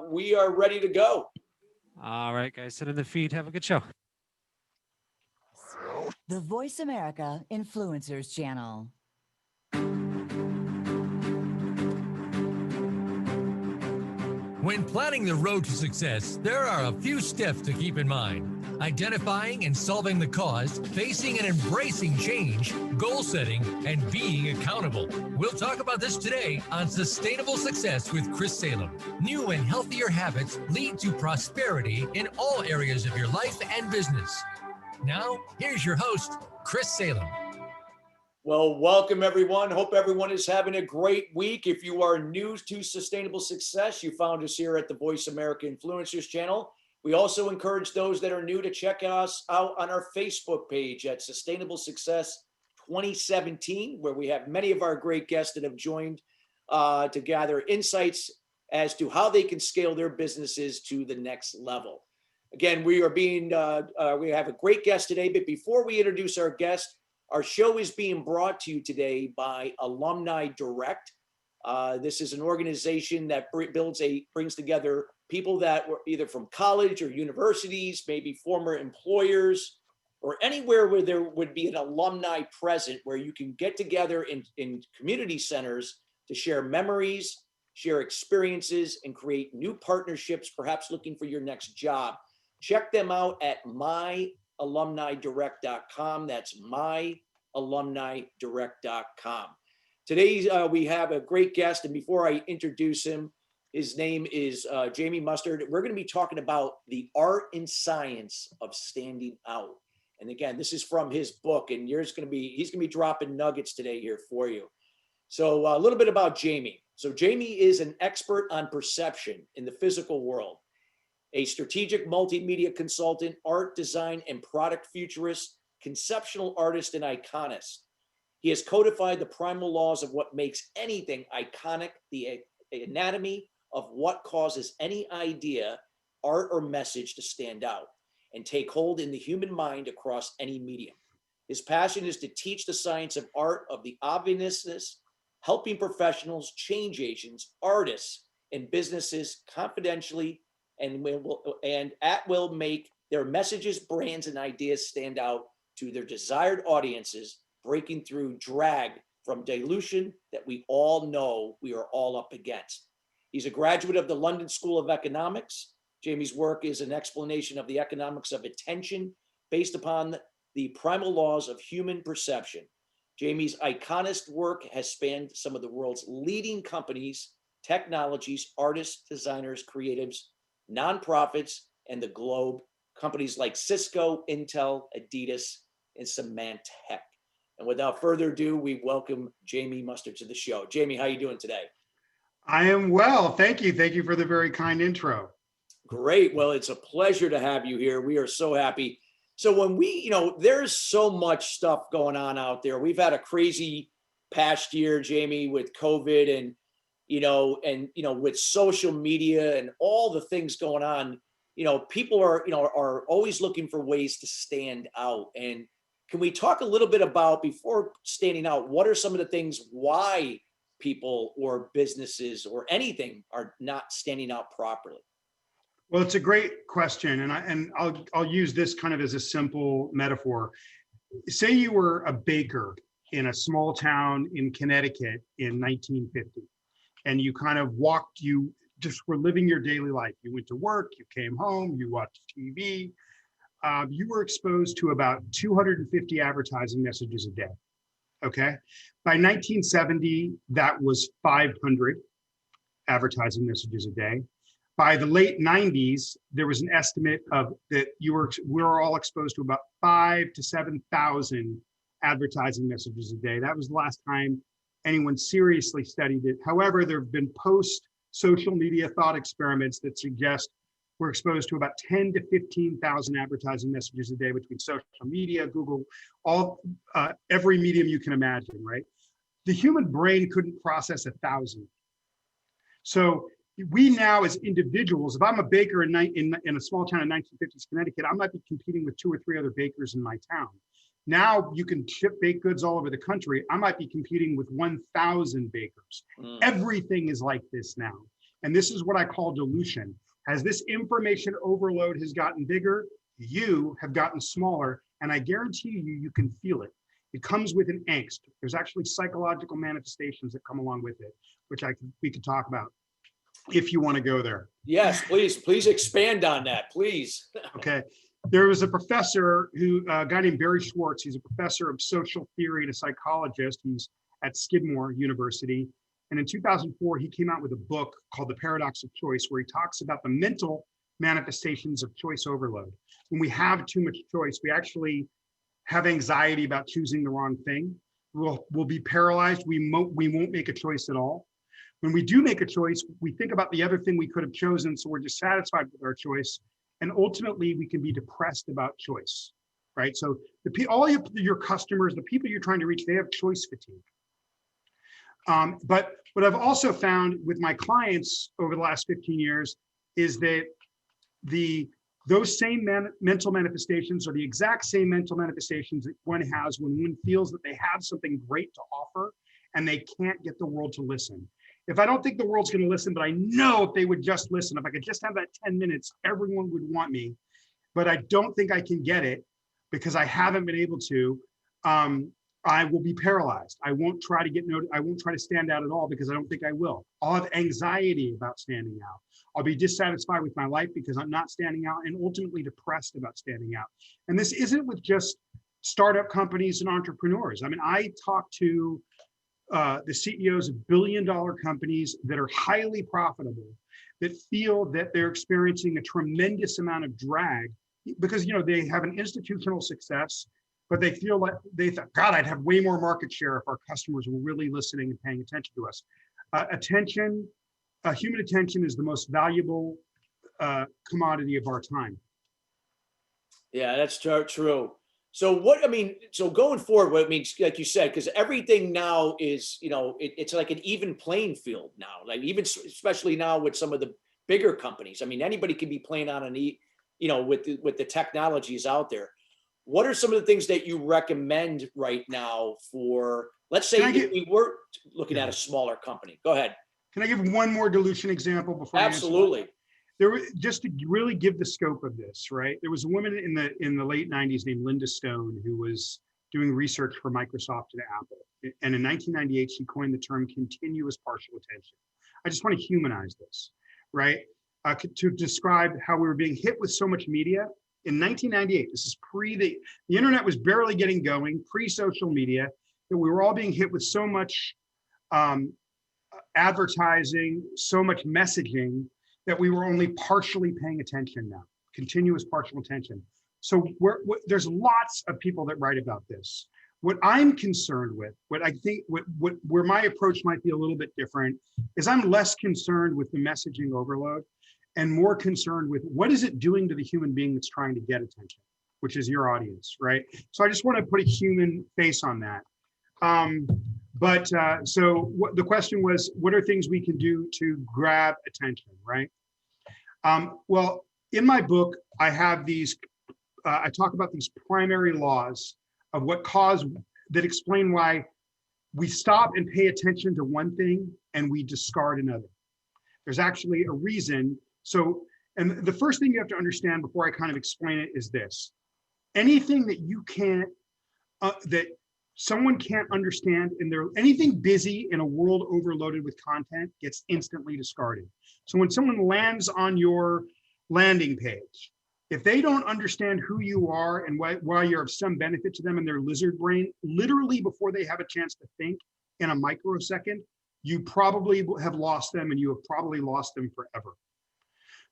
we are ready to go. All right, guys, sit in the feed. Have a good show. The Voice America Influencers Channel. When planning the road to success, there are a few steps to keep in mind. Identifying and solving the cause, facing and embracing change, goal setting, and being accountable. We'll talk about this today on Sustainable Success with Chris Salem. New and healthier habits lead to prosperity in all areas of your life and business. Now, here's your host, Chris Salem. Well, welcome everyone. Hope everyone is having a great week. If you are new to Sustainable Success, you found us here at the Voice America Influencers channel. We also encourage those that are new to check us out on our Facebook page at Sustainable Success 2017, where we have many of our great guests that have joined to gather insights as to how they can scale their businesses to the next level. Again, we have a great guest today, but before we introduce our guest, our show is being brought to you today by Alumni Direct. This is an organization that brings together people that were either from college or universities, maybe former employers, or anywhere where there would be an alumni present, where you can get together in community centers to share memories, share experiences, and create new partnerships, perhaps looking for your next job. Check them out at myalumnidirect.com. That's myalumnidirect.com. Today, we have a great guest, and before I introduce him, his name is Jamie Mustard. We're going to be talking about the art and science of standing out. And again, this is from his book, and he's going to be dropping nuggets today here for you. So a little bit about Jamie. So Jamie is an expert on perception in the physical world, a strategic multimedia consultant, art design and product futurist, conceptual artist, and iconist. He has codified the primal laws of what makes anything iconic, the anatomy of what causes any idea, art, or message to stand out and take hold in the human mind across any medium. His passion is to teach the science of art, of the obviousness, helping professionals, change agents, artists, and businesses confidentially and at will make their messages, brands, and ideas stand out to their desired audiences, breaking through drag from dilution that we all know we are all up against. He's a graduate of the London School of Economics. Jamie's work is an explanation of the economics of attention based upon the primal laws of human perception. Jamie's iconist work has spanned some of the world's leading companies, technologies, artists, designers, creatives, nonprofits, and the globe. Companies like Cisco, Intel, Adidas, and Symantec. And without further ado, we welcome Jamie Mustard to the show. Jamie, how are you doing today? I am well. Thank you. Thank you for the very kind intro. Great. Well, it's a pleasure to have you here. We are so happy. So when there's so much stuff going on out there. We've had a crazy past year, Jamie, with COVID and with social media and all the things going on. People are always looking for ways to stand out. And can we talk a little bit about, before standing out, what are some of the things why people or businesses or anything are not standing out properly? Well, it's a great question, and I'll use this kind of as a simple metaphor. Say you were a baker in a small town in Connecticut in 1950, and you kind of you just were living your daily life. You went to work, you came home, you watched TV. You were exposed to about 250 advertising messages a day. Okay. By 1970, that was 500 advertising messages a day. By the late 90s, there was an estimate of that we were all exposed to about 5,000 to 7,000 advertising messages a day. That was the last time anyone seriously studied it. However, there have been post-social media thought experiments that suggest we're exposed to about 10 to 15,000 advertising messages a day between social media, Google, every medium you can imagine, right? The human brain couldn't process 1,000. So we now, as individuals, if I'm a baker in a small town in 1950s Connecticut, I might be competing with 2 or 3 other bakers in my town. Now you can ship baked goods all over the country. I might be competing with 1,000 bakers. Everything is like this now. And this is what I call dilution. As this information overload has gotten bigger, you have gotten smaller, and I guarantee you, you can feel it. It comes with an angst. There's actually psychological manifestations that come along with it, which we could talk about if you want to go there. Yes, please expand on that, please. Okay. There was a professor a guy named Barry Schwartz. He's a professor of social theory and a psychologist. He's at Skidmore University. And in 2004, he came out with a book called The Paradox of Choice, where he talks about the mental manifestations of choice overload. When we have too much choice, we actually have anxiety about choosing the wrong thing. We'll be paralyzed. We won't make a choice at all. When we do make a choice, we think about the other thing we could have chosen, so we're dissatisfied with our choice. And ultimately, we can be depressed about choice, right? So all your customers, the people you're trying to reach, they have choice fatigue. But what I've also found with my clients over the last 15 years is that those same mental manifestations are the exact same mental manifestations that one has when one feels that they have something great to offer and they can't get the world to listen. If I don't think the world's going to listen, but I know if they would just listen, if I could just have that 10 minutes, everyone would want me. But I don't think I can get it because I haven't been able to. I will be paralyzed. I won't try to get noticed. I won't try to stand out at all because I don't think I will. I'll have anxiety about standing out. I'll be dissatisfied with my life because I'm not standing out, and ultimately depressed about standing out. And this isn't with just startup companies and entrepreneurs. I mean, I talk to the CEOs of billion-dollar companies that are highly profitable, that feel that they're experiencing a tremendous amount of drag because they have an institutional success, but they feel like they thought, God, I'd have way more market share if our customers were really listening and paying attention to us. Human attention is the most valuable commodity of our time. Yeah, that's true. So going forward, what it means, like you said, because everything now is, it's like an even playing field now, like even especially now with some of the bigger companies. I mean, anybody can be playing on with the technologies out there. What are some of the things that you recommend right now for, let's say if we were looking at a smaller company? Go ahead. Can I give one more dilution example before? Absolutely. There was, just to really give the scope of this, right? There was a woman in the late 90s named Linda Stone who was doing research for Microsoft and Apple. And in 1998, she coined the term continuous partial attention. I just want to humanize this, right? To describe how we were being hit with so much media. In 1998, this is the internet was barely getting going, pre-social media, that we were all being hit with so much advertising, so much messaging, that we were only partially paying attention now, continuous partial attention. So there's lots of people that write about this. What I'm concerned with, where my approach might be a little bit different, is I'm less concerned with the messaging overload and more concerned with what is it doing to the human being that's trying to get attention, which is your audience, right? So I just want to put a human face on that. So the question was, what are things we can do to grab attention, right? Well, in my book, I have these, I talk about these primary laws of that explain why we stop and pay attention to one thing and we discard another. There's actually a reason. So, and the first thing you have to understand before I kind of explain it is this: anything that you can't, that someone can't understand anything busy in a world overloaded with content gets instantly discarded. So when someone lands on your landing page, if they don't understand who you are and why you're of some benefit to them in their lizard brain, literally before they have a chance to think in a microsecond, you probably have lost them, and you have probably lost them forever.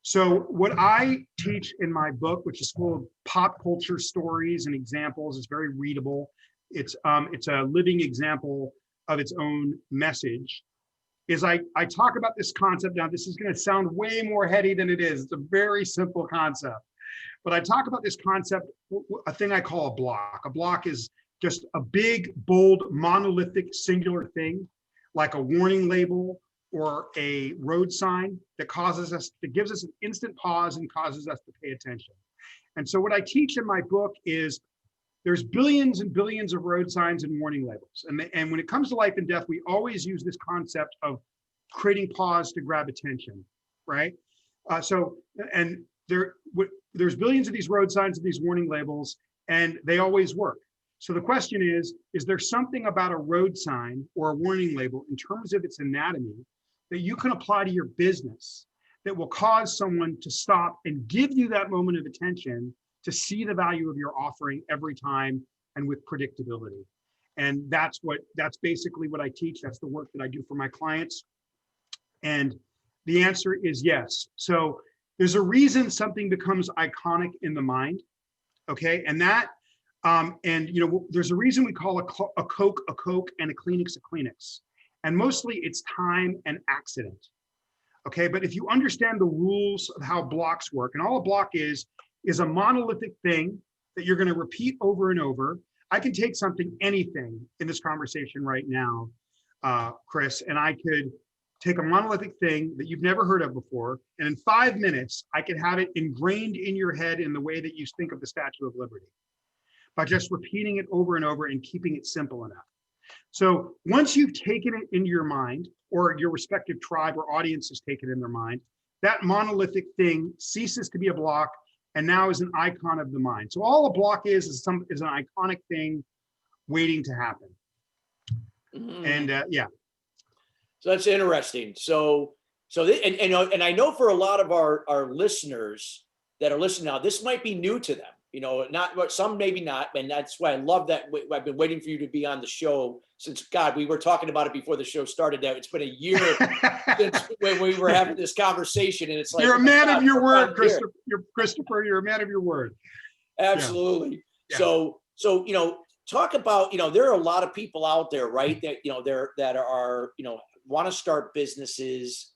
So what I teach in my book, which is full of pop culture stories and examples, is very readable. It's a living example of its own message, is I talk about this concept. Now, this is going to sound way more heady than it is. It's a very simple concept. But I talk about this concept, a thing I call a block. A block is just a big, bold, monolithic, singular thing, like a warning label or a road sign that gives us an instant pause and causes us to pay attention. And so what I teach in my book is there's billions and billions of road signs and warning labels. And when it comes to life and death, we always use this concept of creating pause to grab attention, right? And there's billions of these road signs and these warning labels, and they always work. So the question is there something about a road sign or a warning label in terms of its anatomy that you can apply to your business that will cause someone to stop and give you that moment of attention to see the value of your offering every time and with predictability? And that's basically what I teach. That's the work that I do for my clients. And the answer is yes. So there's a reason something becomes iconic in the mind. Okay. And there's a reason we call a Coke a Coke and a Kleenex a Kleenex. And mostly it's time and accident. Okay. But if you understand the rules of how blocks work, and all a block is a monolithic thing that you're going to repeat over and over. I can take anything in this conversation right now, Chris, and I could take a monolithic thing that you've never heard of before, and in 5 minutes, I could have it ingrained in your head in the way that you think of the Statue of Liberty, by just repeating it over and over and keeping it simple enough. So once you've taken it into your mind, or your respective tribe or audience has taken it in their mind, that monolithic thing ceases to be a block and now is an icon of the mind. So all a block is an iconic thing waiting to happen. And yeah. So that's interesting. And I know for a lot of our listeners that are listening now, this might be new to them. Not some, maybe not. And that's why I love that. I've been waiting for you to be on the show since, God, we were talking about it before the show started. That it's been a year since when we were having this conversation, and it's like, you're a man of your word, Christopher. You're a man of your word. Absolutely. Yeah. So talk about, there are a lot of people out there, right? That that are want to start businesses.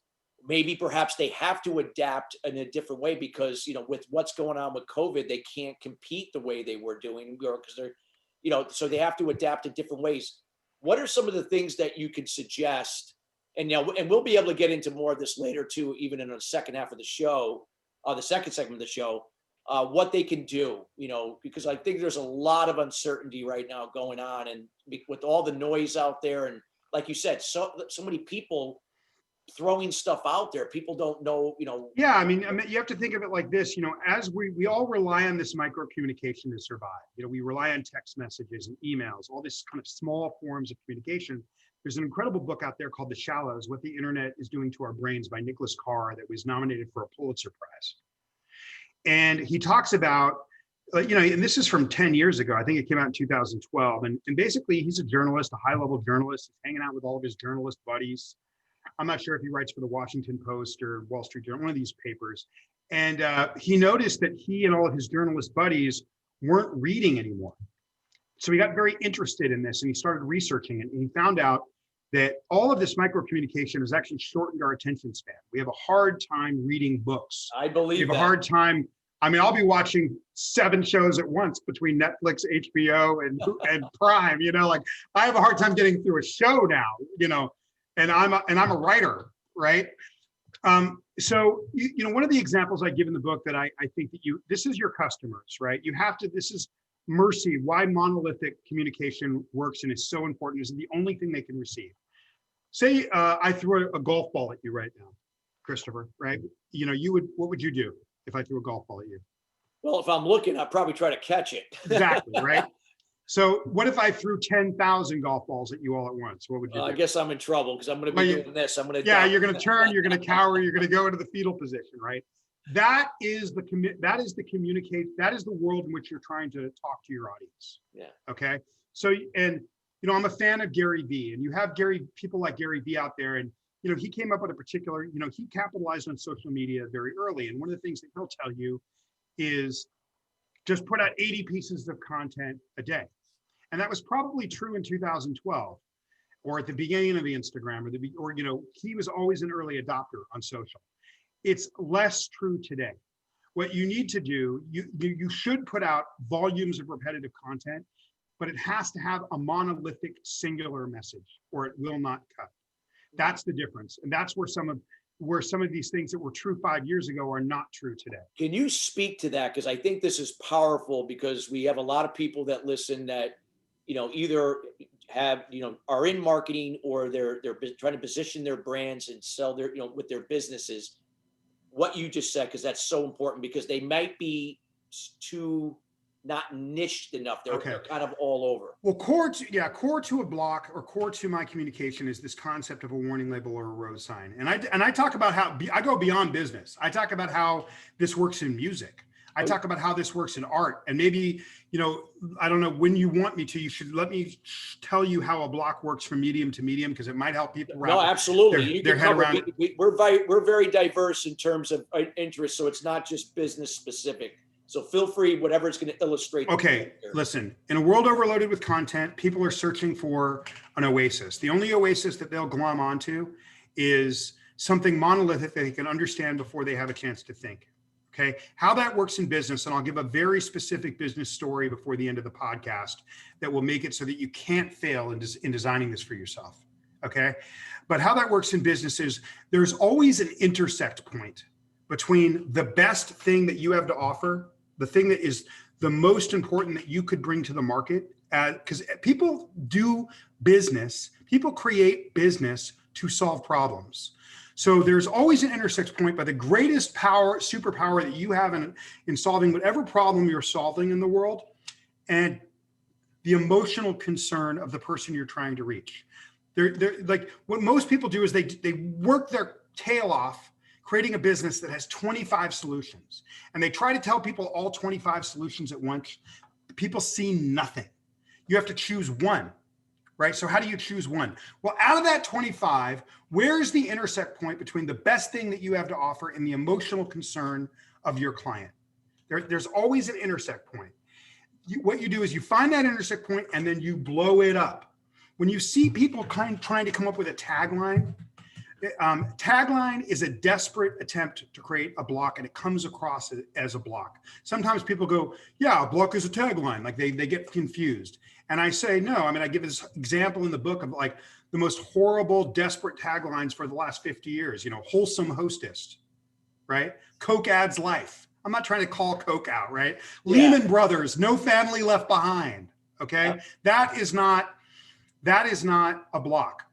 Maybe perhaps they have to adapt in a different way because, with what's going on with COVID, they can't compete the way they were doing because they're, so they have to adapt in different ways. What are some of the things that you could suggest? And we'll be able to get into more of this later too, even in the second half of the show, the second segment of the show, what they can do, because I think there's a lot of uncertainty right now going on, and with all the noise out there, and like you said, so many people throwing stuff out there, people don't know, Yeah, I mean, you have to think of it like this, as we all rely on this micro communication to survive. We rely on text messages and emails, all this kind of small forms of communication. There's an incredible book out there called The Shallows, What the Internet is Doing to Our Brains by Nicholas Carr that was nominated for a Pulitzer Prize. And he talks about, and this is from 10 years ago. I think it came out in 2012. And basically he's a journalist, a high-level journalist. He's hanging out with all of his journalist buddies. I'm not sure if he writes for the Washington Post or Wall Street Journal, one of these papers. And he noticed that he and all of his journalist buddies weren't reading anymore. So he got very interested in this and he started researching it. And he found out that all of this micro communication has actually shortened our attention span. We have a hard time reading books. I believe we have a hard time. I mean, I'll be watching 7 shows at once between Netflix, HBO, and Prime. I have a hard time getting through a show now. And I'm a writer, right? So one of the examples I give in the book that I think that this is your customers, right? This is Mercy, why monolithic communication works and is so important, is the only thing they can receive. Say I threw a golf ball at you right now, Christopher, right? What would you do if I threw a golf ball at you? Well, if I'm looking, I'd probably try to catch it. Exactly, right? So what if I threw 10,000 golf balls at you all at once? What would you do? I guess I'm in trouble because I'm going to be doing this. You're going to turn, you're going to cower, you're going to go into the fetal position, right? That is the world in which you're trying to talk to your audience. Yeah. Okay. So, and I'm a fan of Gary Vee, and you have people like Gary Vee out there, and he came up with a particular, he capitalized on social media very early. And one of the things that he'll tell you is just put out 80 pieces of content a day. And that was probably true in 2012 or at the beginning of the Instagram he was always an early adopter on social. It's less true today. What you need to do, you should put out volumes of repetitive content, but it has to have a monolithic singular message or it will not cut. That's the difference. And that's where some of these things that were true 5 years ago are not true today. Can you speak to that? Because I think this is powerful because we have a lot of people that listen that, either have, are in marketing, or they're trying to position their brands and sell their, with their businesses, what you just said, because that's so important, because they might be too not niched enough. They're kind of all over. Well, core to a block, or core to my communication, is this concept of a warning label or a road sign. And I talk about how I go beyond business. I talk about how this works in music. I talk about how this works in art. And maybe, I don't know, when you want me to, you should let me tell you how a block works from medium to medium, because it might help people wrap No, absolutely. their head around. We're very diverse in terms of interest, so it's not just business specific. So feel free, whatever is going to illustrate. Okay, listen, in a world overloaded with content, people are searching for an oasis. The only oasis that they'll glom onto is something monolithic that they can understand before they have a chance to think. Okay, how that works in business, and I'll give a very specific business story before the end of the podcast that will make it so that you can't fail in designing this for yourself. Okay, but how that works in business is there's always an intersect point between the best thing that you have to offer, the thing that is the most important that you could bring to the market, because people do business, people create business to solve problems. So there's always an intersect point by the greatest superpower that you have in solving whatever problem you're solving in the world, and the emotional concern of the person you're trying to reach. They're like, what most people do is they work their tail off creating a business that has 25 solutions, and they try to tell people all 25 solutions at once. People see nothing. You have to choose one, right? So how do you choose one? Well, out of that 25, where's the intersect point between the best thing that you have to offer and the emotional concern of your client? There's always an intersect point. What you do is you find that intersect point and then you blow it up. When you see people trying to come up with a tagline, tagline is a desperate attempt to create a block, and it comes across as a block. Sometimes people go, yeah, a block is a tagline. Like they get confused. And I say, no, I give this example in the book of like the most horrible, desperate taglines for the last 50 years, wholesome hostess, right? Coke adds life. I'm not trying to call Coke out, right? Yeah. Lehman Brothers, no family left behind. Okay. Yeah. That is not a block.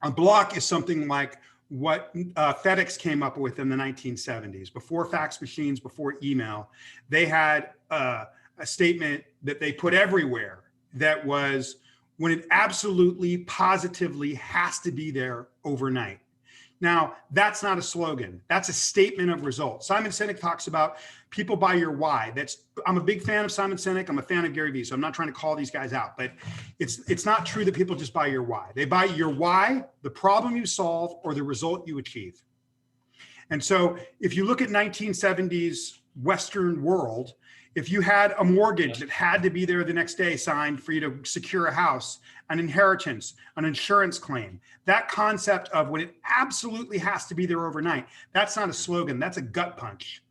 A block is something like what FedEx came up with in the 1970s, before fax machines, before email. They had a statement that they put everywhere that was, when it absolutely, positively has to be there overnight. Now, that's not a slogan. That's a statement of results. Simon Sinek talks about people buy your why. I'm a big fan of Simon Sinek. I'm a fan of Gary Vee, so I'm not trying to call these guys out, but it's not true that people just buy your why. They buy your why, the problem you solve, or the result you achieve. And so if you look at 1970s Western world, if you had a mortgage that had to be there the next day signed for you to secure a house, an inheritance, an insurance claim, that concept of when it absolutely has to be there overnight, that's not a slogan, that's a gut punch.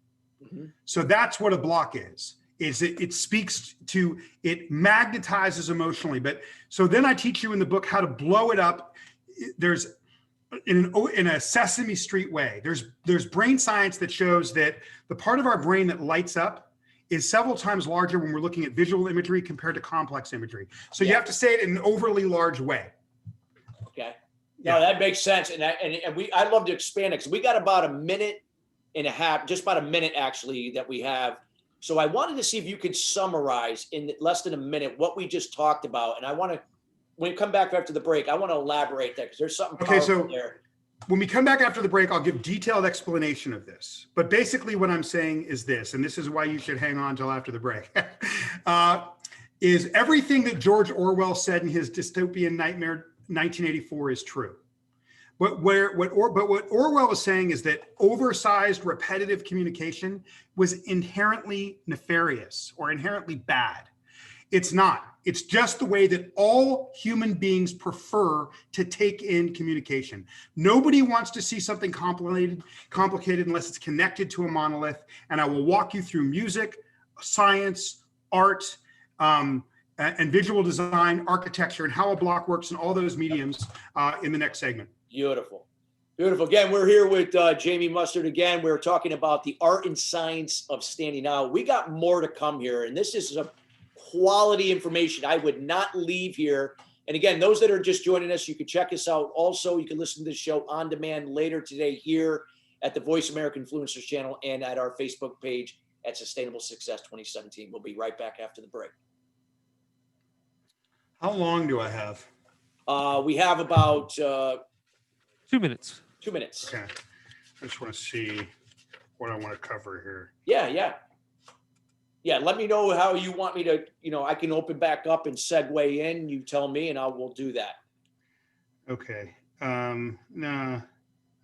Mm-hmm. So that's what a block is it speaks to, it magnetizes emotionally. But so then I teach you in the book how to blow it up. There's in a Sesame Street way, there's brain science that shows that the part of our brain that lights up is several times larger when we're looking at visual imagery compared to complex imagery. So you have to say it in an overly large way. Okay. No, that makes sense. And I'd love to expand it, because we got about a minute and a half, just about a minute actually, that we have. So I wanted to see if you could summarize in less than a minute what we just talked about. And I want to, when we come back after the break, I want to elaborate that, because there's something powerful there. When we come back after the break, I'll give detailed explanation of this. But basically what I'm saying is this, and this is why you should hang on till after the break, is everything that George Orwell said in his dystopian nightmare 1984 is true. But what Orwell was saying is that oversized, repetitive communication was inherently nefarious or inherently bad. It's not. It's just the way that all human beings prefer to take in communication. Nobody wants to see something complicated unless it's connected to a monolith. And I will walk you through music, science, art, and visual design, architecture, and how a block works in all those mediums in the next segment. Beautiful. Beautiful. Again, we're here with Jamie Mustard. Again, we're talking about the art and science of standing out. We got more to come here, and this is some quality information. I would not leave here And again, those that are just joining us, you can check us out. Also, you can listen to the show on demand later today here at the Voice America Influencers channel and at our Facebook page at Sustainable Success 2017. We'll be right back after the break. How long do I have? We have about 2 minutes. 2 minutes. Okay. I just want to see what I want to cover here. Yeah. Let me know how you want me to, I can open back up and segue in. You tell me and I will do that. Okay. No, I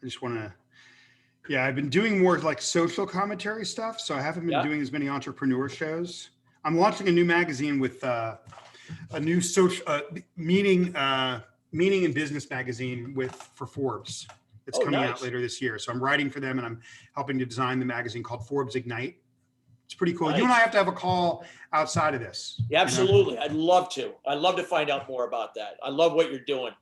just want to, I've been doing more like social commentary stuff. So I haven't been doing as many entrepreneur shows. I'm launching a new magazine with a new social meaning and business magazine for Forbes. It's coming out later this year. So I'm writing for them and I'm helping to design the magazine called Forbes Ignite. It's pretty cool. Nice. You and I have to have a call outside of this. Yeah, absolutely. I'd love to. I'd love to find out more about that. I love what you're doing.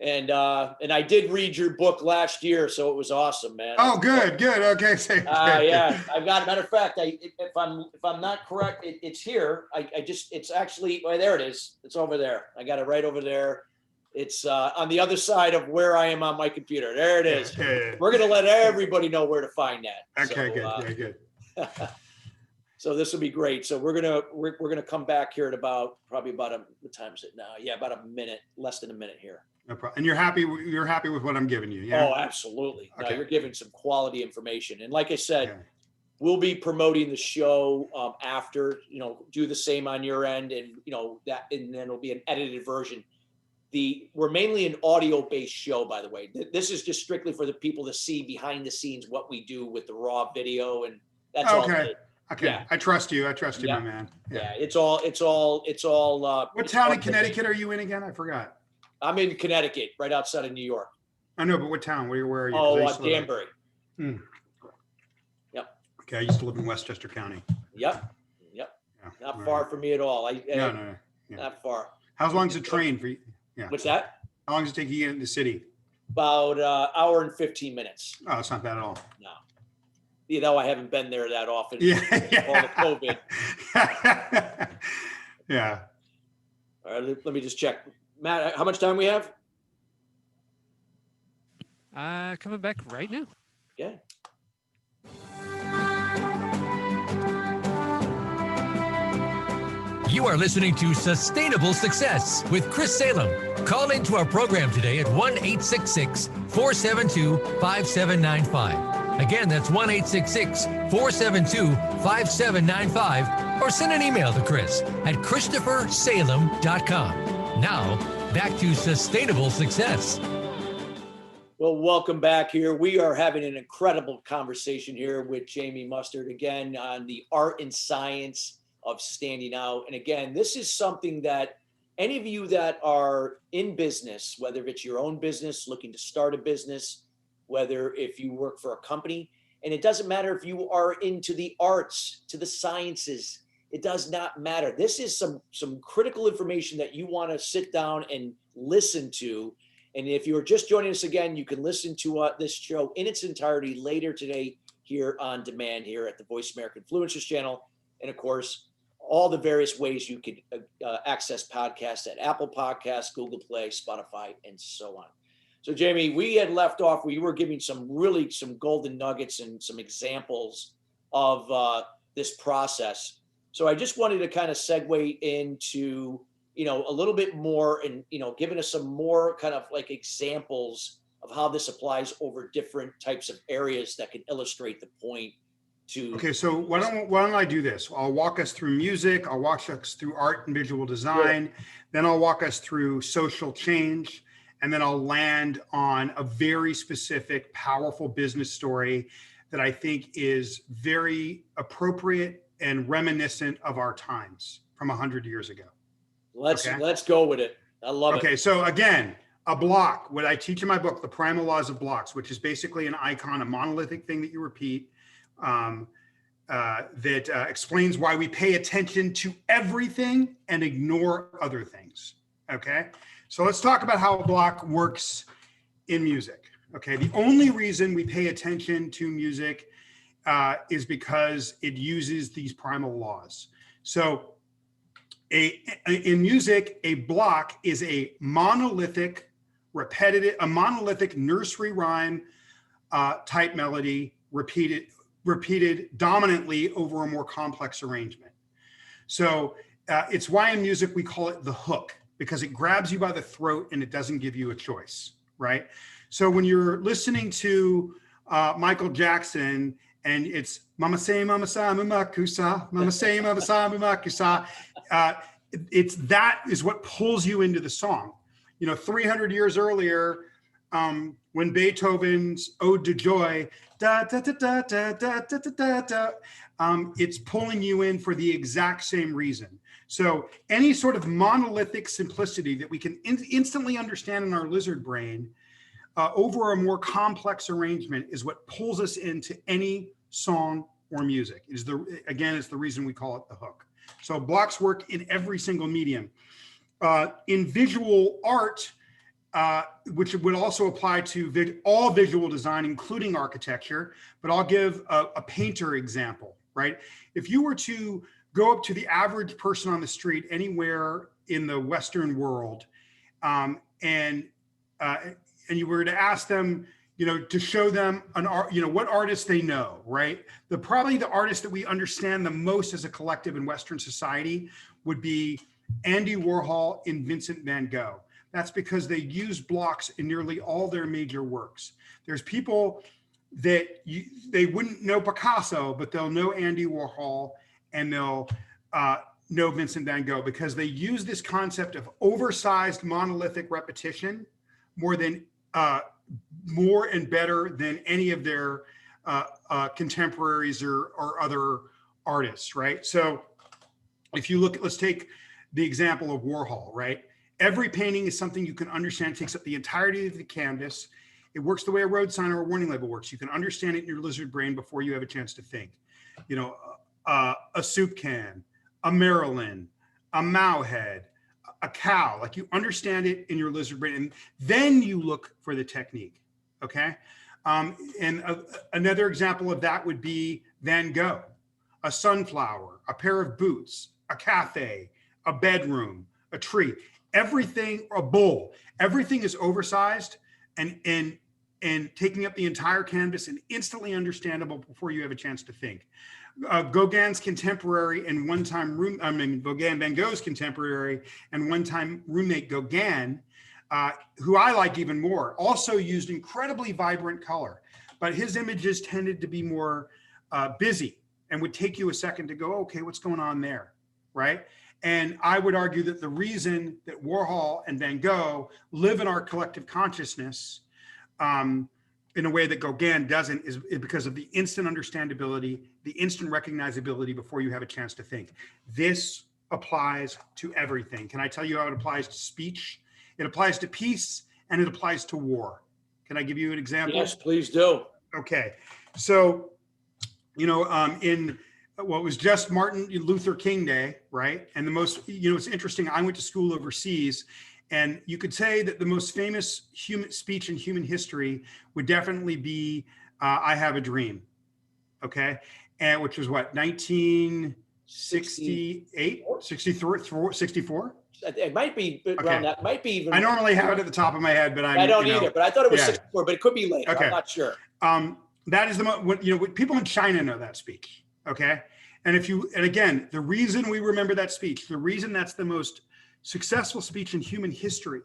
And I did read your book last year, so it was awesome, man. Oh, good. Okay. Yeah, I've got. Matter of fact, if I'm not correct, it's here. It's actually there. It is. It's over there. I got it right over there. It's on the other side of where I am on my computer. There it is. Yeah. We're gonna let everybody know where to find that. Okay, good. So this will be great. So we're gonna come back here at what time is it now? Yeah, about a minute, less than a minute here. No problem. And you're happy with what I'm giving you? Yeah. Oh, absolutely. Okay. No, you're giving some quality information. And like I said, we'll be promoting the show after, do the same on your end and, and then it'll be an edited version. We're mainly an audio-based show, by the way. This is just strictly for the people to see behind the scenes what we do with the raw video, and that's all. Okay. Yeah. I trust you, my man. Yeah. It's all. What town in Connecticut are you in again? I forgot. I'm in Connecticut, right outside of New York. I know, but what town? Where are you? Oh, Danbury. Yep. Okay, I used to live in Westchester County. Yep. Yeah, Not far from me at all. No. Not far. How long's the train for you? Yeah. What's that? How long does it take you to get in the city? About hour and 15 minutes. Oh, it's not bad at all. No. I haven't been there that often. Yeah. All the COVID. Yeah. All right, let me just check. Matt, how much time we have? Coming back right now. Yeah. You are listening to Sustainable Success with Chris Salem. Call into our program today at 1-866-472-5795. Again, that's 1-866-472-5795. Or send an email to Chris at ChristopherSalem.com. Now, back to Sustainable Success. Well, welcome back here. We are having an incredible conversation here with Jamie Mustard again on the art and science of standing out. And again, this is something that any of you that are in business, whether it's your own business, looking to start a business, whether if you work for a company, and it doesn't matter if you are into the arts, to the sciences, it does not matter. This is some critical information that you want to sit down and listen to. And if you're just joining us again, you can listen to this show in its entirety later today here on demand here at the Voice America Influencers channel. And of course, all the various ways you can access podcasts at Apple Podcasts, Google Play, Spotify, and so on. So Jamie, we had left off where you were giving some golden nuggets and some examples of this process. So I just wanted to kind of segue into, a little bit more and, giving us some more kind of like examples of how this applies over different types of areas that can illustrate the point to. Okay, so why don't I do this? I'll walk us through music. I'll walk us through art and visual design. Then I'll walk us through social change. And then I'll land on a very specific, powerful business story that I think is very appropriate and reminiscent of our times from 100 years ago. Let's go with it. I love it. Okay, so again, a block, what I teach in my book, The Primal Laws of Blocks, which is basically an icon, a monolithic thing that you repeat, that explains why we pay attention to everything and ignore other things. Okay, so let's talk about how a block works in music. Okay, the only reason we pay attention to music is because it uses these primal laws. So In music, a block is a monolithic nursery rhyme type melody repeated dominantly over a more complex arrangement. So it's why in music we call it the hook, because it grabs you by the throat and it doesn't give you a choice, right? So when you're listening to Michael Jackson and it's mama say mama sa mama kusa, mama say mama sa mama kusa, it's that is what pulls you into the song. 300 years earlier, when Beethoven's Ode to Joy, da da da da da da da da da, it's pulling you in for the exact same reason. So any sort of monolithic simplicity that we can instantly understand in our lizard brain over a more complex arrangement is what pulls us into any song or music. It's the reason we call it the hook. So blocks work in every single medium. In visual art, which would also apply to all visual design, including architecture, but I'll give a painter example, right? If you were to go up to the average person on the street anywhere in the Western world, and you were to ask them, to show them an art, what artist they know, right? Probably the artist that we understand the most as a collective in Western society would be Andy Warhol and Vincent van Gogh. That's because they use blocks in nearly all their major works. There's people that they wouldn't know Picasso, but they'll know Andy Warhol and they'll know Vincent van Gogh because they use this concept of oversized monolithic repetition more and better than any of their contemporaries or other artists, right? So if you look, let's take the example of Warhol, right? Every painting is something you can understand, takes up the entirety of the canvas. It works the way a road sign or a warning label works. You can understand it in your lizard brain before you have a chance to think. A soup can, a Marilyn, a Mao head, a cow, like you understand it in your lizard brain, and then you look for the technique, okay? Another example of that would be Van Gogh, a sunflower, a pair of boots, a cafe, a bedroom, a tree, everything, a bowl, everything is oversized and taking up the entire canvas and instantly understandable before you have a chance to think. Gauguin's contemporary and Van Gogh's contemporary and one-time roommate Gauguin, who I like even more, also used incredibly vibrant color, but his images tended to be more busy and would take you a second to go, okay, what's going on there, right? And I would argue that the reason that Warhol and Van Gogh live in our collective consciousness in a way that Gauguin doesn't is because of the instant understandability, the instant recognizability before you have a chance to think. This applies to everything. Can I tell you how it applies to speech? It applies to peace and it applies to war. Can I give you an example? Yes, please do. Okay. So, in what was just Martin Luther King Day, right? And it's interesting. I went to school overseas, and you could say that the most famous human speech in human history would definitely be "I Have a Dream," okay? And which was what, 1968, 64? It might be around Okay. that. Might be even. I normally have it at the top of my head, but I don't either. But I thought it was yeah. 64, but it could be later. Okay. I'm not sure. That is what people in China know that speech. Okay. And again, the reason we remember that speech, the reason that's the most successful speech in human history,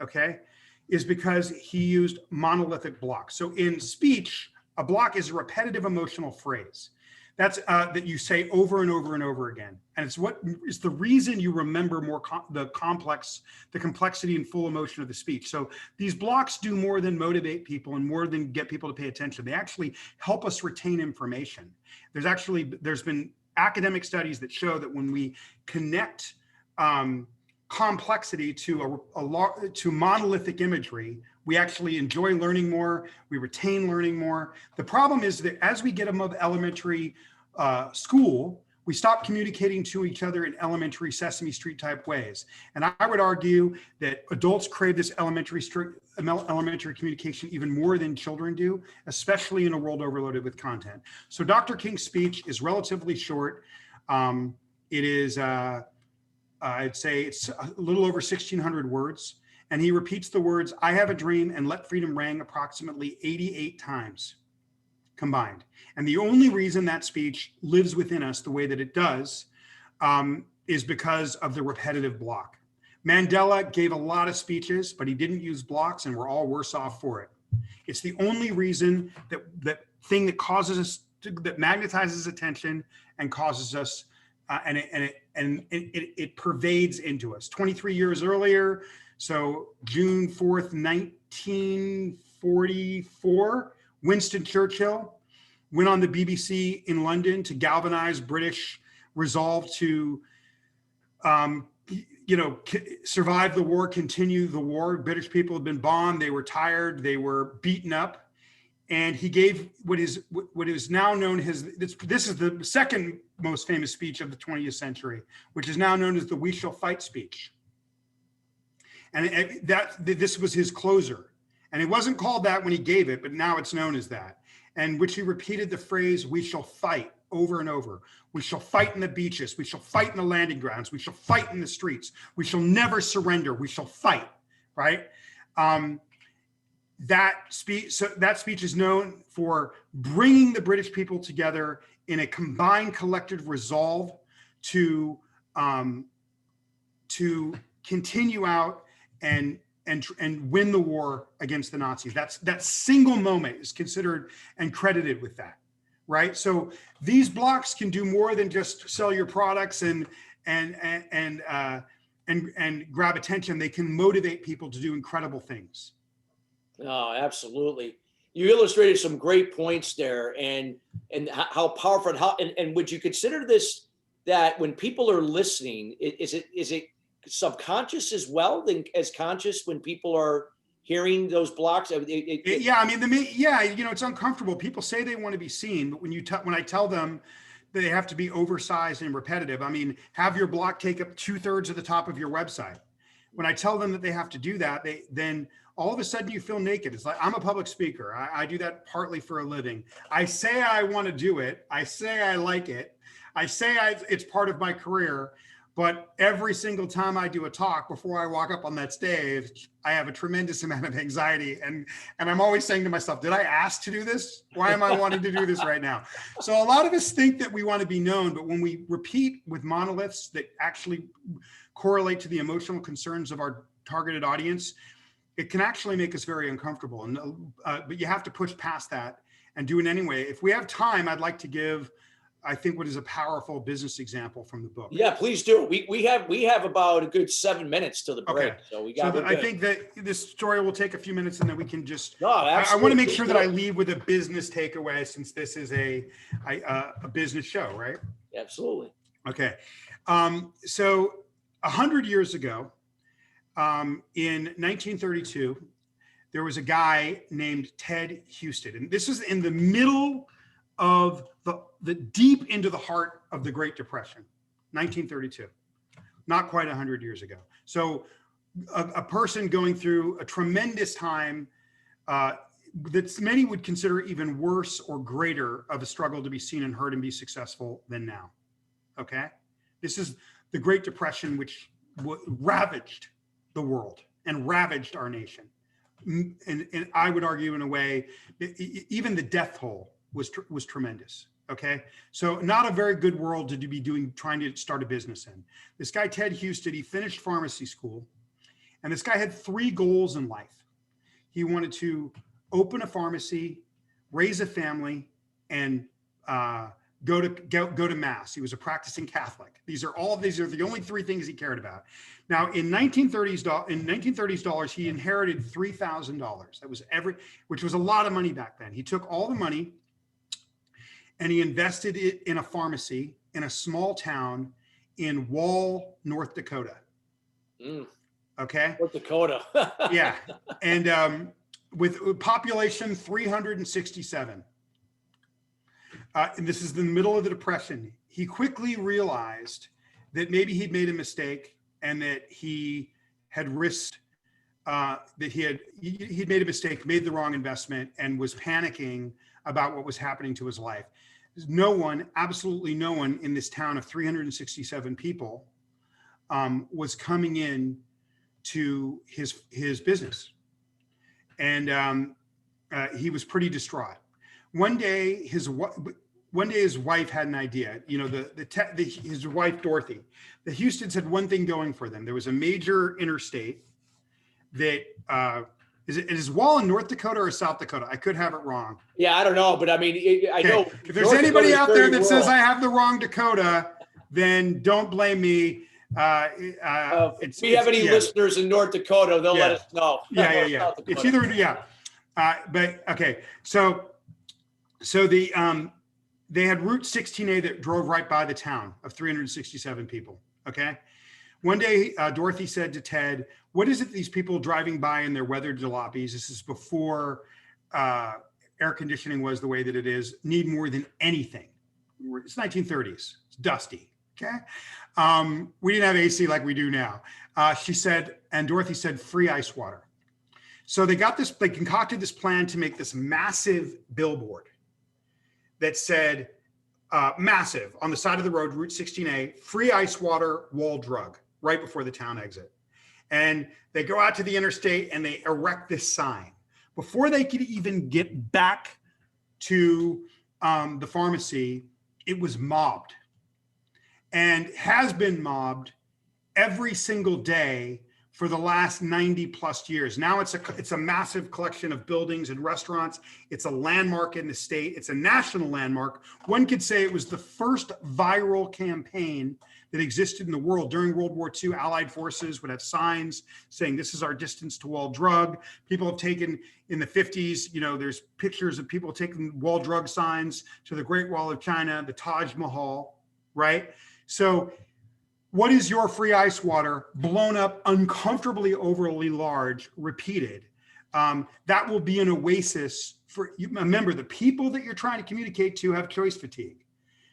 okay, is because he used monolithic blocks. So in speech, a block is a repetitive emotional phrase. That's that you say over and over and over again. And it's what is the reason you remember more the complexity and full emotion of the speech. So these blocks do more than motivate people and more than get people to pay attention. They actually help us retain information. There's been academic studies that show that when we connect complexity to monolithic imagery, we actually enjoy learning more, we retain learning more. The problem is that as we get above elementary school, we stop communicating to each other in elementary Sesame Street type ways. And I would argue that adults crave this elementary communication even more than children do, especially in a world overloaded with content. So Dr. King's speech is relatively short. It is I'd say it's a little over 1,600 words. And he repeats the words, "I have a dream" and "Let freedom ring" approximately 88 times combined. And the only reason that speech lives within us the way that it does is because of the repetitive block. Mandela gave a lot of speeches, but he didn't use blocks, and we're all worse off for it. It's the only reason that thing that causes us that magnetizes attention and causes us, and it pervades into us. 23 years earlier, so June 4th, 1944, Winston Churchill went on the BBC in London to galvanize British resolve to, survive the war, continue the war. British people had been bombed, they were tired, they were beaten up. And he gave what is now known as, this is the second most famous speech of the 20th century, which is now known as the "We Shall Fight" speech. And this was his closer. And it wasn't called that when he gave it, but now it's known as that. And which he repeated the phrase, "We shall fight," over and over. "We shall fight in the beaches. We shall fight in the landing grounds. We shall fight in the streets. We shall never surrender. We shall fight," right? That speech is known for bringing the British people together in a combined collective resolve to continue out and win the war against the Nazis. That single moment is considered and credited with that, right? So these blocks can do more than just sell your products and grab attention. They can motivate people to do incredible things. Oh, absolutely. You illustrated some great points there, and how powerful, and would you consider this, that when people are listening, is it subconscious as well than as conscious when people are hearing those blocks? Yeah, I mean, it's uncomfortable. People say they want to be seen, but when I tell them they have to be oversized and repetitive, I mean, have your block take up 2/3 of the top of your website. When I tell them that they have to do that, then all of a sudden you feel naked. It's like, I'm a public speaker. I do that partly for a living. I say I want to do it. I say I like it. I say it's part of my career. But every single time I do a talk, before I walk up on that stage, I have a tremendous amount of anxiety. And I'm always saying to myself, did I ask to do this? Why am I wanting to do this right now? So a lot of us think that we want to be known, but when we repeat with monoliths that actually correlate to the emotional concerns of our targeted audience, it can actually make us very uncomfortable. And but you have to push past that and do it anyway. If we have time, I'd like to give, I think, what is a powerful business example from the book. Yeah, please do. We have about a good 7 minutes to the break. Okay. So we got. I think that this story will take a few minutes, and then we can just. No, I want to make sure that I leave with a business takeaway, since this is a business show, right? Absolutely. Okay. So 100 years ago, in 1932, there was a guy named Ted Houston, and this is in the middle of the deep into the heart of the Great Depression, 1932, not quite 100 years ago. So a person going through a tremendous time that many would consider even worse or greater of a struggle to be seen and heard and be successful than now. Okay. This is the Great Depression, which ravaged the world and ravaged our nation. And I would argue, in a way, even the death toll was tremendous. Okay. So not a very good world to be trying to start a business in. This guy, Ted Houston, he finished pharmacy school, and this guy had 3 goals in life. He wanted to open a pharmacy, raise a family, and go to mass. He was a practicing Catholic. These are the only 3 things he cared about. Now, in 1930s dollars, he inherited $3,000. That was which was a lot of money back then. He took all the money and he invested it in a pharmacy in a small town in Wall, North Dakota. Okay. North Dakota. Yeah. And with population 367. And this is the middle of the Depression. He quickly realized that maybe he'd made a mistake, and that he had risked, he'd made a mistake, made the wrong investment, and was panicking about what was happening to his life. No one, absolutely no one in this town of 367 people was coming in to his business, and he was pretty distraught. One day his wife had an idea. You know, his wife Dorothy. The Houstons had one thing going for them. There was a major interstate that is Wall in North Dakota or South Dakota? I could have it wrong. Yeah, I don't know, but I mean, I Okay. know. If there's North anybody Dakota's out there very that says rural. I have the wrong Dakota, then don't blame me. If we have any yeah. listeners in North Dakota, they'll let Yeah. us know. Yeah. Or South It's Dakota. either, yeah. But okay. So they had Route 16A that drove right by the town of 367 people. Okay. One day, Dorothy said to Ted, "What is it these people driving by in their weathered jalopies?" This is before air conditioning was the way that it is. Need more than anything. It's 1930s. It's dusty. Okay. We didn't have AC like we do now. She said, and Dorothy said, free ice water. So they concocted this plan to make this massive billboard that said, massive, on the side of the road, Route 16A, free ice water, wall drug, right before the town exit. And they go out to the interstate and they erect this sign. Before they could even get back to the pharmacy, it was mobbed and has been mobbed every single day for the last 90 plus years. Now it's a massive collection of buildings and restaurants. It's a landmark in the state. It's a national landmark. One could say it was the first viral campaign that existed in the world. During World War II, Allied forces would have signs saying, "This is our distance to wall drug." People have taken, in the 50s, you know, there's pictures of people taking wall drug signs to the Great Wall of China, the Taj Mahal, right? So what is your free ice water blown up, uncomfortably overly large, repeated? That will be an oasis for you. Remember, the people that you're trying to communicate to have choice fatigue.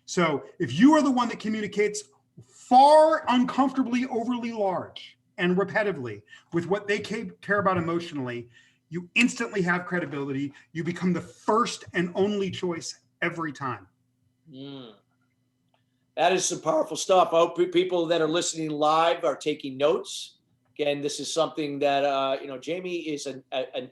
So if you are the one that communicates far uncomfortably overly large and repetitively with what they care about emotionally, you instantly have credibility. You become the first and only choice every time. That is some powerful stuff. I hope people that are listening live are taking notes. Again, this is something that, Jamie is an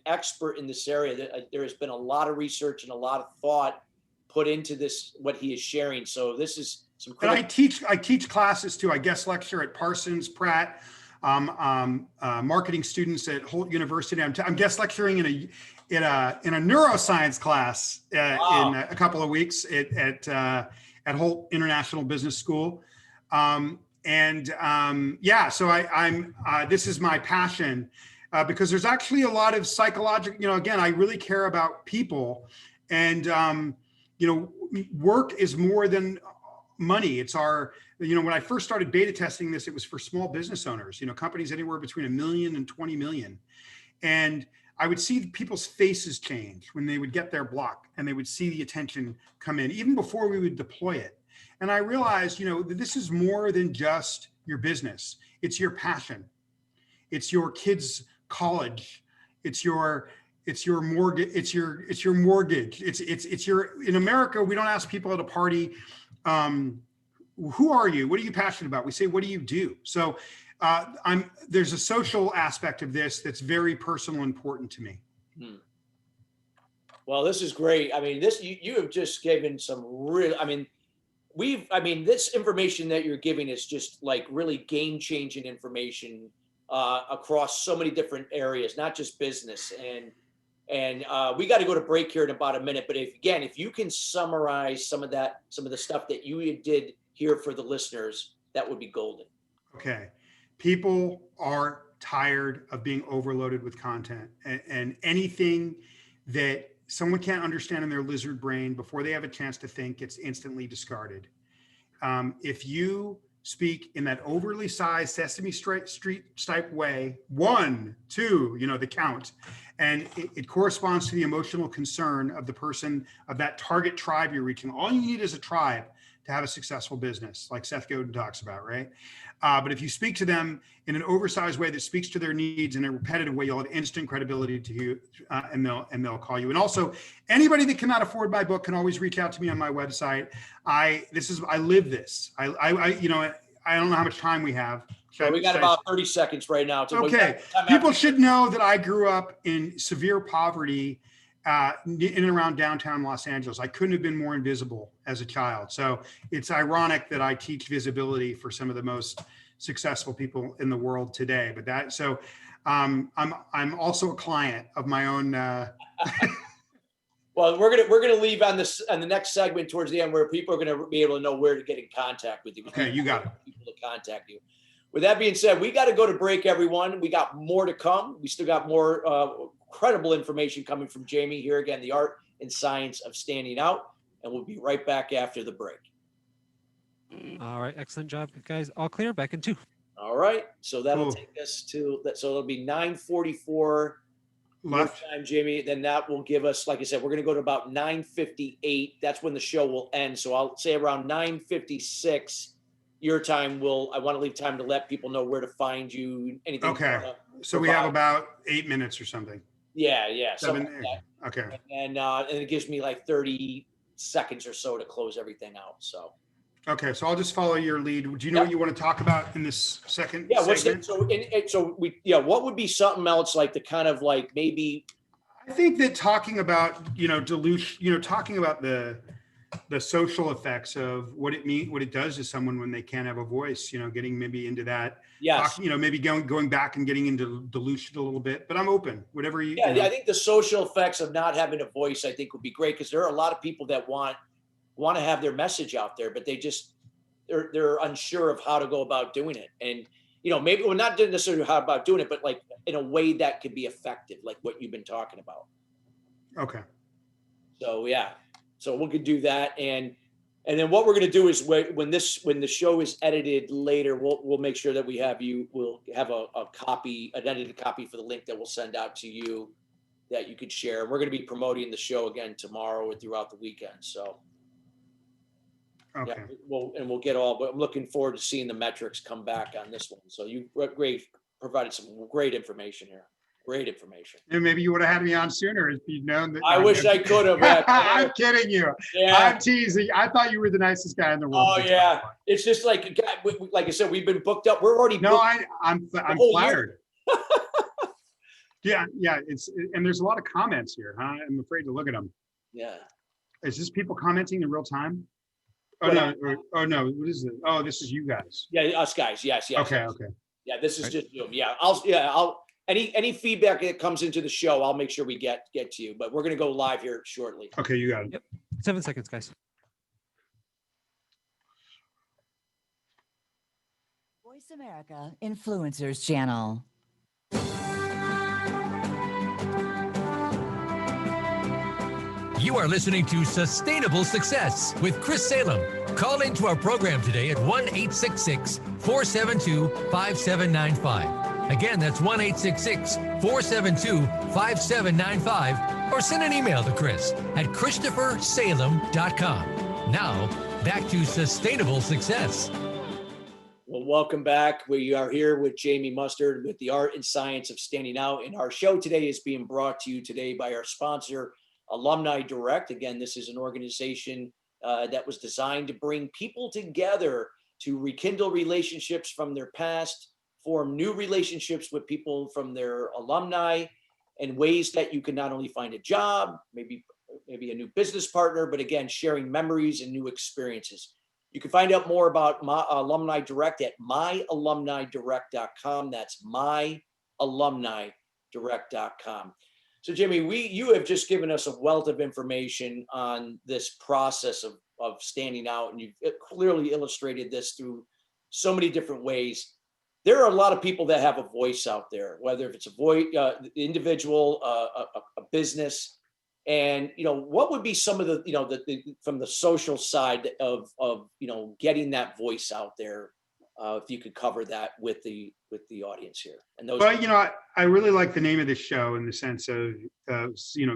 expert in this area. There has been a lot of research and a lot of thought put into this, what he is sharing. So this is some And critical. I teach classes too. I guest lecture at Parsons, Pratt, marketing students at Holt University. I'm guest lecturing in a neuroscience class Wow. in a couple of weeks at Holt International Business School. So this is my passion because there's actually a lot of psychological, again, I really care about people, and work is more than money. It's when I first started beta testing this, it was for small business owners, companies anywhere between 1 million and 20 million. And I would see people's faces change when they would get their block and they would see the attention come in, even before we would deploy it. And I realized, that this is more than just your business. It's your passion. It's your kids' college. It's your mortgage. It's your mortgage. It's your, in America, we don't ask people at a party, who are you? What are you passionate about? We say, what do you do? So there's a social aspect of this that's very personal and important to me. Well, this is great. I mean, you have just given some real, this information that you're giving is just like really game-changing information across so many different areas, not just business. And we got to go to break here in about a minute. But if you can summarize some of the stuff that you did here for the listeners, that would be golden. Okay. People are tired of being overloaded with content, and anything that someone can't understand in their lizard brain before they have a chance to think, it's instantly discarded. If you speak in that overly sized Sesame Street type way, 1, 2, the count, and it corresponds to the emotional concern of the person, of that target tribe you're reaching. All you need is a tribe to have a successful business, like Seth Godin talks about, right? But if you speak to them in an oversized way that speaks to their needs in a repetitive way, you'll have instant credibility to you, and they'll call you. And also, anybody that cannot afford my book can always reach out to me on my website. I live this. I don't know how much time we have. So we got about 30 seconds right now. So Okay. time People after- should know that I grew up in severe poverty in and around downtown Los Angeles. I couldn't have been more invisible as a child. So it's ironic that I teach visibility for some of the most successful people in the world today. But that, so I'm also a client of my own. Well, we're gonna leave on the next segment towards the end where people are gonna be able to know where to get in contact with you. Okay, you got it. People to contact you. With that being said, we got to go to break, everyone. We got more to come. We still got more incredible information coming from Jamie here again, the art and science of standing out, and we'll be right back after the break. All right. Excellent job, guys. All clear. Back in 2. All right, so that'll Cool. take us to that. So it'll be 9:44 your Left. time, Jamie. Then that will give us, like I said, we're going to go to about 9:58. That's when the show will end. So I'll say around 9:56 your time. I want to leave time to let people know where to find you. Anything. Okay. So we have about 8 minutes or something. Yeah. Seven. Something like that. Okay. And it gives me like 30 seconds or so to close everything out. So Okay. So I'll just follow your lead. Do you know what you want to talk about in this second yeah, what's segment? what would be something else like the kind of like maybe I think that talking about, dilution, talking about the social effects of what it does to someone when they can't have a voice, getting maybe into that, yes. maybe going back and getting into dilution a little bit, but I'm open, whatever you. Yeah, I think the social effects of not having a voice, I think would be great because there are a lot of people that want to have their message out there, but they're unsure of how to go about doing it. And, maybe we're not necessarily how about doing it, but like in a way that could be effective, like what you've been talking about. Okay. So, yeah, so we could do that. And then what we're going to do is when the show is edited later, we'll make sure that we'll have an edited copy for the link that we'll send out to you that you could share. We're going to be promoting the show again tomorrow and throughout the weekend. So, Okay. yeah, we'll get but I'm looking forward to seeing the metrics come back on this one. So you provided some great information here. Great information. And maybe you would have had me on sooner if you'd known that. I wish I could have. I'm kidding you. Yeah. I'm teasing. I thought you were the nicest guy in the world. Oh yeah. It's just like I said, we've been booked up. We're already No, booked I'm whole flattered. Yeah. And there's a lot of comments here, huh? I'm afraid to look at them. Yeah. Is this people commenting in real time? Oh What? no. What is it? Oh, this is you guys. Yeah, us guys. Yes. Okay. Yeah, this is Right. just Zoom. Yeah, I'll any feedback that comes into the show, I'll make sure we get to you. But we're gonna go live here shortly. Okay, you got it. Yep. 7 seconds, guys. Voice America Influencers Channel. You are listening to Sustainable Success with Chris Salem. Call into our program today at 1-866-472-5795. Again, that's 1-866-472-5795. Or send an email to Chris at ChristopherSalem.com. Now, back to Sustainable Success. Well, welcome back. We are here with Jamie Mustard with the art and science of standing out. And our show today is being brought to you today by our sponsor, Alumni Direct. Again, this is an organization that was designed to bring people together to rekindle relationships from their past, form new relationships with people from their alumni, and ways that you can not only find a job, maybe a new business partner, but again, sharing memories and new experiences. You can find out more about my Alumni Direct at myalumnidirect.com. That's myalumnidirect.com. So, Jamie, you have just given us a wealth of information on this process of standing out, and you've clearly illustrated this through so many different ways. There are a lot of people that have a voice out there, whether if it's a voice, individual, a business, and what would be some of the from the social side of getting that voice out there. If you could cover that with the audience here. And those. Well, I really like the name of this show in the sense of,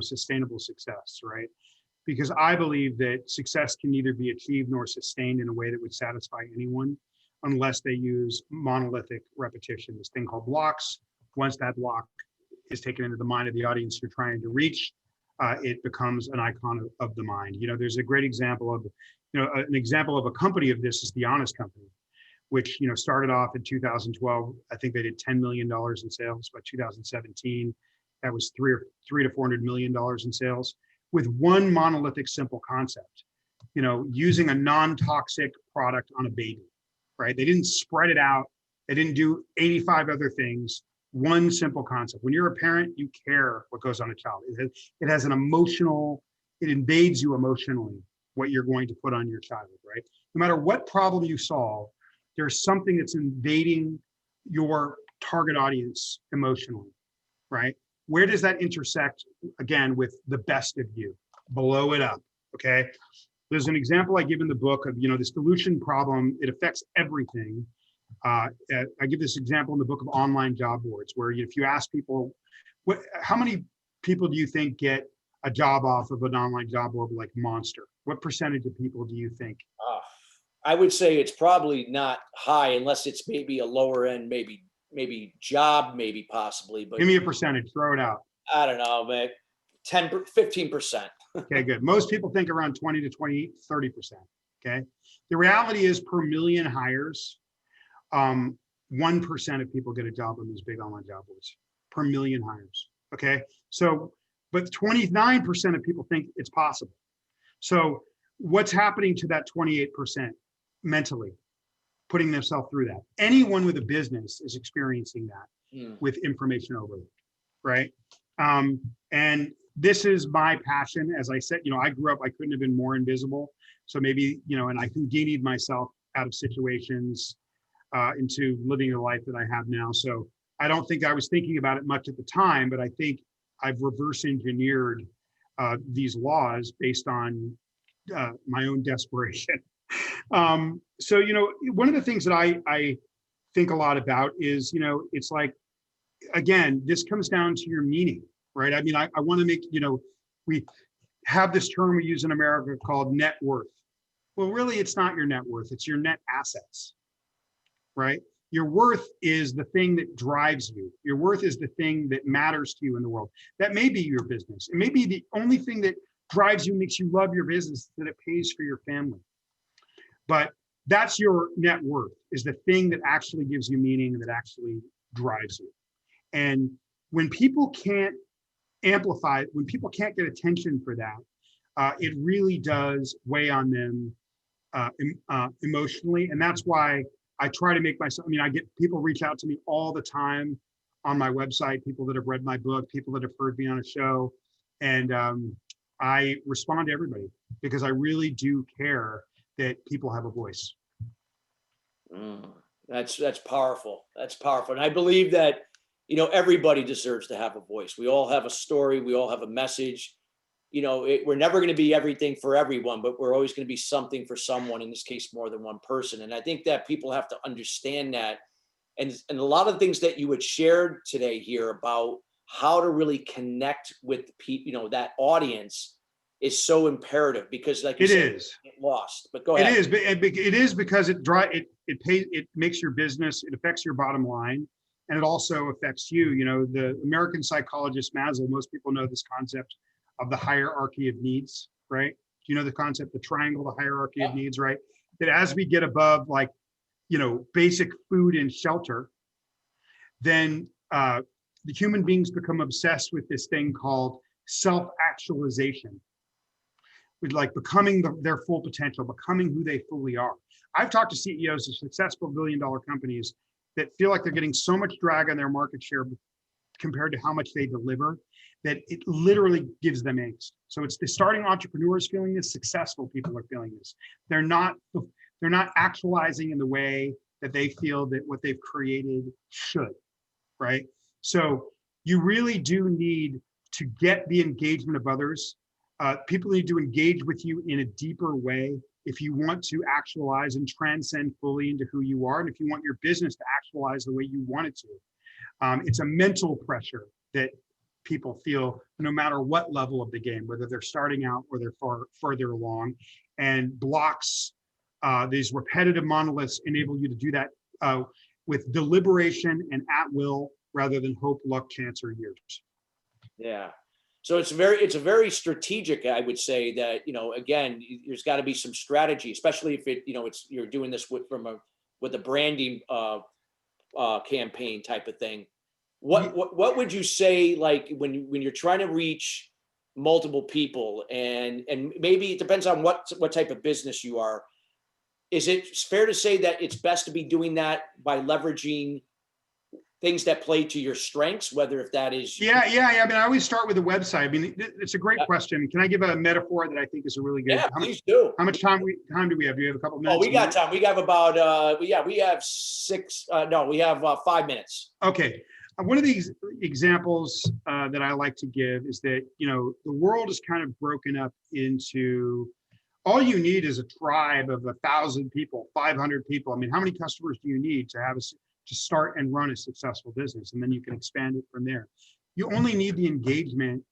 sustainable success, right? Because I believe that success can neither be achieved nor sustained in a way that would satisfy anyone unless they use monolithic repetition, this thing called blocks. Once that block is taken into the mind of the audience you're trying to reach, it becomes an icon of the mind. There's a great example of, an example of a company of this is the Honest Company, which, you know, started off in 2012. I think they did $10 million in sales. By 2017, that was three to $400 million in sales, with one monolithic simple concept, you know, using a non-toxic product on a baby, right? They didn't spread it out. They didn't do 85 other things. One simple concept. When you're a parent, you care what goes on a child. It has an emotional, it invades you emotionally, what you're going to put on your child, right? No matter what problem you solve, there's something that's invading your target audience emotionally, right? Where does that intersect, again, with the best of you? Blow it up, okay? There's an example I give in the book of, you know, this dilution problem. It affects everything. I give this example in the book of online job boards, where if you ask people, how many people do you think get a job off of an online job board like Monster? What percentage of people do you think? I would say it's probably not high, unless it's maybe a lower end, maybe job, maybe possibly, but Give me a percentage, throw it out. I don't know, man. 15%. Okay, good. Most people think around 20 to 30%, okay? The reality is, per million hires, 1% of people get a job on these big online job boards, per million hires, okay? So, but 29% of people think it's possible. So what's happening to that 28% mentally, putting themselves through that? Anyone with a business is experiencing that with information overload, right? And this is my passion. As I said, you know, I grew up, I couldn't have been more invisible. So maybe, you know, and I Houdini'd myself out of situations into living the life that I have now. So I don't think I was thinking about it much at the time, but I think I've reverse engineered these laws based on my own desperation. So, you know, one of the things that I think a lot about is, you know, it's like, again, this comes down to your meaning, right? I mean, I want to make, you know, we have this term we use in America called net worth. Well, really, it's not your net worth, it's your net assets, right? Your worth is the thing that drives you. Your worth is the thing that matters to you in the world. That may be your business. It may be the only thing that drives you, makes you love your business, that it pays for your family. But that's your net worth, is the thing that actually gives you meaning, that actually drives you. And when people can't amplify, when people can't get attention for that, it really does weigh on them emotionally. And that's why I try to make myself, I mean, I get people reach out to me all the time on my website, people that have read my book, people that have heard me on a show. And I respond to everybody because I really do care that people have a voice. That's powerful. That's powerful. And I believe that, you know, everybody deserves to have a voice. We all have a story. We all have a message. You know, we're never going to be everything for everyone, but we're always going to be something for someone, in this case, more than one person. And I think that people have to understand that. And a lot of things that you had shared today here about how to really connect with the people, you know, that audience is so imperative, because like you said, get lost. But go ahead. It is because it pays, it makes your business, it affects your bottom line, and it also affects you. You know, the American psychologist Maslow, most people know this concept of the hierarchy of needs, right? Do you know the concept, the triangle, the hierarchy of needs, right? That as we get above, like, you know, basic food and shelter, then the human beings become obsessed with this thing called self-actualization, with like becoming their full potential, becoming who they fully are. I've talked to CEOs of successful billion-dollar companies that feel like they're getting so much drag on their market share compared to how much they deliver, that it literally gives them angst. So it's the starting entrepreneurs feeling this, successful people are feeling this. They're not actualizing in the way that they feel that what they've created should, right? So you really do need to get the engagement of others. People need to engage with you in a deeper way if you want to actualize and transcend fully into who you are, and if you want your business to actualize the way you want it to. It's a mental pressure that people feel no matter what level of the game, whether they're starting out or they're further along. And blocks, these repetitive monoliths, enable you to do that with deliberation and at will, rather than hope, luck, chance, or years. Yeah. So it's a very strategic, I would say, that, you know, again, there's got to be some strategy, especially if it, you know, you're doing this from with a branding campaign type of thing. What would you say, like when you're trying to reach multiple people, and maybe it depends on what type of business you are. Is it fair to say that it's best to be doing that by leveraging things that play to your strengths, whether if that is Yeah. I mean, I always start with a website. I mean, it's a great question. Can I give a metaphor that I think is a really good? Yeah, please do. How much time do we have? Do we have a couple minutes? Oh, we got time. We have about we have 6. No, we have 5 minutes. Okay. One of these examples that I like to give is that, the world is kind of broken up into, all you need is a tribe of 1,000 people, 500 people. I mean, how many customers do you need to start and run a successful business? And then you can expand it from there. You only need the engagement.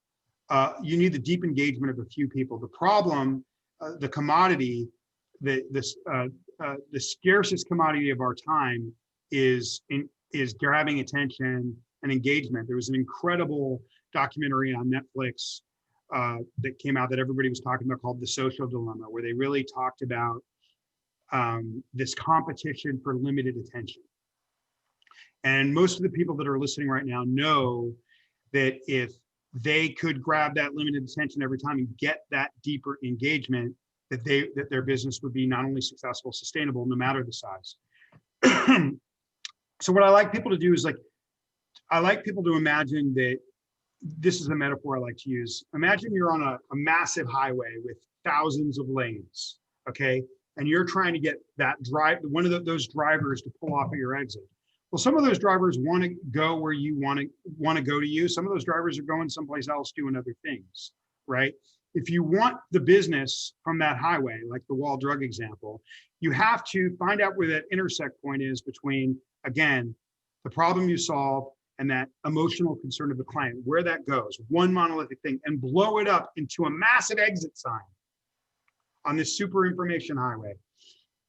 You need the deep engagement of a few people. The problem, the commodity, the scarcest commodity of our time is grabbing attention and engagement. There was an incredible documentary on Netflix that came out that everybody was talking about called The Social Dilemma, where they really talked about this competition for limited attention. And most of the people that are listening right now know that if they could grab that limited attention every time and get that deeper engagement, that their business would be not only successful, sustainable, no matter the size. So what I like people to do is I like people to imagine that this is a metaphor I like to use. Imagine you're on a massive highway with thousands of lanes, okay? And you're trying to get one of those drivers to pull off at your exit. Well, some of those drivers want to go where you want to go to you. Some of those drivers are going someplace else doing other things, right? If you want the business from that highway, like the wall drug example, you have to find out where that intersect point is between, again, the problem you solve and that emotional concern of the client, where that goes, one monolithic thing, and blow it up into a massive exit sign on this super information highway.